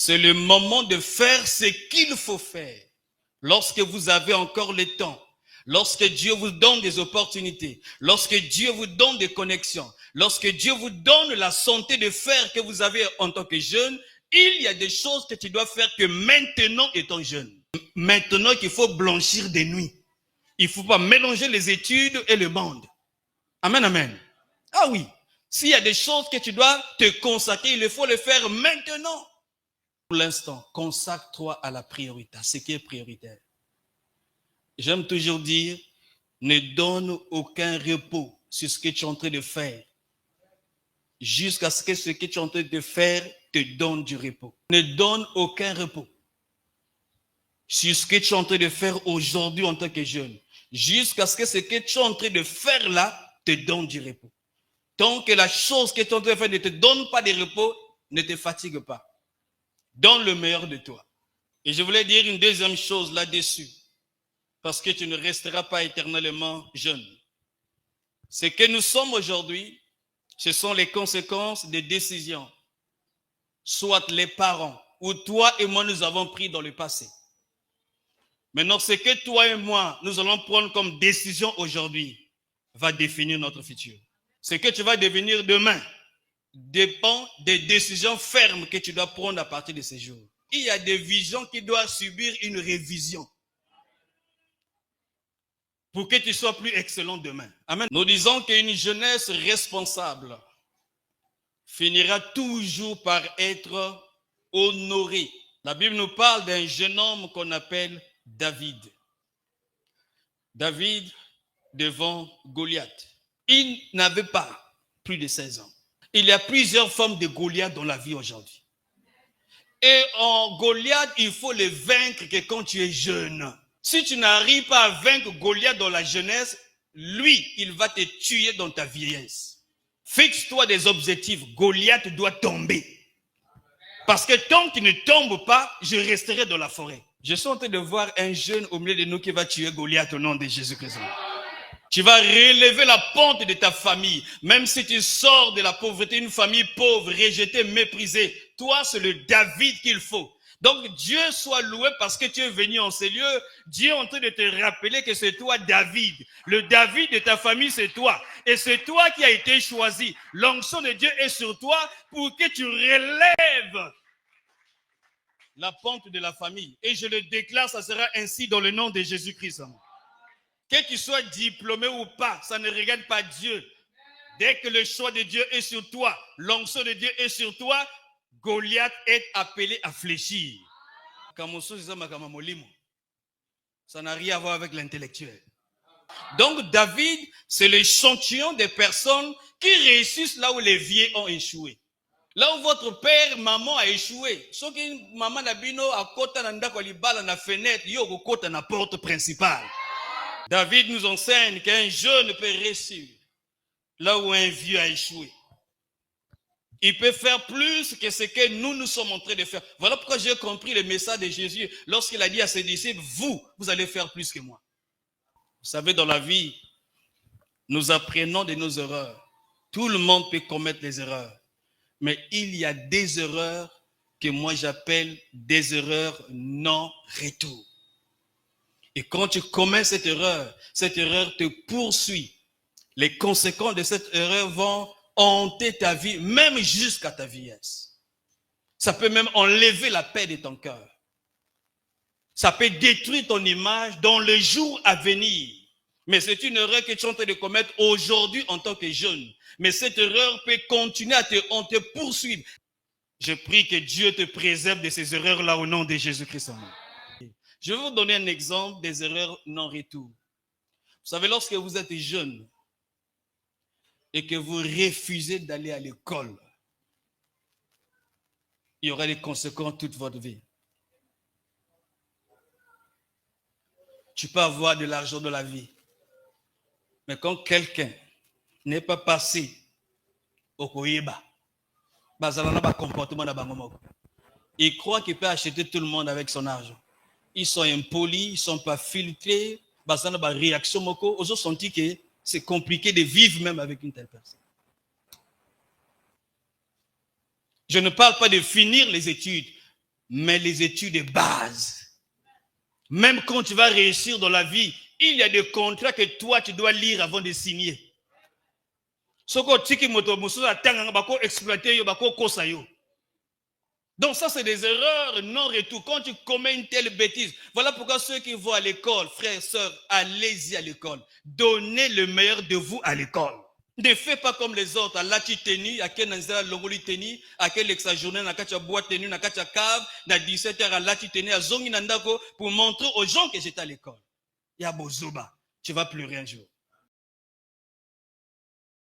C'est le moment de faire ce qu'il faut faire. Lorsque vous avez encore le temps, lorsque Dieu vous donne des opportunités, lorsque Dieu vous donne des connexions, lorsque Dieu vous donne la santé de faire que vous avez en tant que jeune, il y a des choses que tu dois faire que maintenant étant jeune. Maintenant qu'il faut blanchir des nuits. Il ne faut pas mélanger les études et le monde. Amen, amen. Ah oui, s'il y a des choses que tu dois te consacrer, il faut le faire maintenant. Pour l'instant, consacre-toi à la priorité, à ce qui est prioritaire. J'aime toujours dire, ne donne aucun repos sur ce que tu es en train de faire, jusqu'à ce que ce que tu es en train de faire te donne du repos. Ne donne aucun repos sur ce que tu es en train de faire aujourd'hui en tant que jeune, jusqu'à ce que ce que tu es en train de faire là te donne du repos. Tant que la chose que tu es en train de faire ne te donne pas de repos, ne te fatigue pas. Donne le meilleur de toi. Et je voulais dire une deuxième chose là-dessus, parce que tu ne resteras pas éternellement jeune. Ce que nous sommes aujourd'hui, ce sont les conséquences des décisions, soit les parents, ou toi et moi nous avons pris dans le passé. Maintenant, ce que toi et moi, nous allons prendre comme décision aujourd'hui, va définir notre futur. Ce que tu vas devenir demain dépend des décisions fermes que tu dois prendre à partir de ces jours. Il y a des visions qui doivent subir une révision pour que tu sois plus excellent demain. Amen. Nous disons qu'une jeunesse responsable finira toujours par être honorée. La Bible nous parle d'un jeune homme qu'on appelle David. David devant Goliath. Il n'avait pas plus de 16 ans. Il y a plusieurs formes de Goliath dans la vie aujourd'hui. Et en Goliath, il faut le vaincre que quand tu es jeune. Si tu n'arrives pas à vaincre Goliath dans la jeunesse, lui, il va te tuer dans ta vieillesse. Fixe-toi des objectifs. Goliath doit tomber. Parce que tant qu'il ne tombe pas, je resterai dans la forêt. Je suis en train de voir un jeune au milieu de nous qui va tuer Goliath au nom de Jésus-Christ. Tu vas relever la pente de ta famille. Même si tu sors de la pauvreté, une famille pauvre, rejetée, méprisée. Toi, c'est le David qu'il faut. Donc, Dieu soit loué parce que tu es venu en ces lieux. Dieu est en train de te rappeler que c'est toi, David. Le David de ta famille, c'est toi. Et c'est toi qui as été choisi. L'onction de Dieu est sur toi pour que tu relèves la pente de la famille. Et je le déclare, ça sera ainsi dans le nom de Jésus-Christ. Que tu sois diplômé ou pas, ça ne regarde pas Dieu. Dès que le choix de Dieu est sur toi, l'onction de Dieu est sur toi, Goliath est appelé à fléchir. Ça n'a rien à voir avec l'intellectuel. Donc David, c'est l'échantillon des personnes qui réussissent là où les vieux ont échoué. Là où votre père, maman a échoué. Sauf que maman Nabino a kota nanda kwa libala na fenêtre, yo ko kota na porte principale. David nous enseigne qu'un jeune peut réussir là où un vieux a échoué. Il peut faire plus que ce que nous sommes en train de faire. Voilà pourquoi j'ai compris le message de Jésus lorsqu'il a dit à ses disciples, vous allez faire plus que moi. Vous savez, dans la vie, nous apprenons de nos erreurs. Tout le monde peut commettre des erreurs. Mais il y a des erreurs que moi j'appelle des erreurs non retour. Et quand tu commets cette erreur te poursuit. Les conséquences de cette erreur vont hanter ta vie, même jusqu'à ta vieillesse. Ça peut même enlever la paix de ton cœur. Ça peut détruire ton image dans le jour à venir. Mais c'est une erreur que tu es en train de commettre aujourd'hui en tant que jeune. Mais cette erreur peut continuer à te poursuivre. Je prie que Dieu te préserve de ces erreurs-là au nom de Jésus-Christ. Je vais vous donner un exemple des erreurs non-retour. Vous savez, lorsque vous êtes jeune et que vous refusez d'aller à l'école, il y aura des conséquences toute votre vie. Tu peux avoir de l'argent dans la vie. Mais quand quelqu'un n'est pas passé au Koyeba, il croit qu'il peut acheter tout le monde avec son argent. Ils sont impolis, ils ne sont pas filtrés. Réaction moko, ils ont senti que c'est compliqué de vivre même avec une telle personne. Je ne parle pas de finir les études. Mais les études de base, même quand tu vas réussir dans la vie, il y a des contrats que toi, tu dois lire avant de signer. Donc ça, c'est des erreurs non-retour. Quand tu commets une telle bêtise, voilà pourquoi ceux qui vont à l'école, frères et sœurs, allez-y à l'école. Donnez le meilleur de vous à l'école. Ne fais pas comme les autres. À la tenu, à quel nanzela longoli tenu, à quel exajourné, à quel boîte tenu, à quel cave, à 17h à la tenu, à zongi nandako, pour montrer aux gens que j'étais à l'école. Ya bozoba, tu vas pleurer un jour.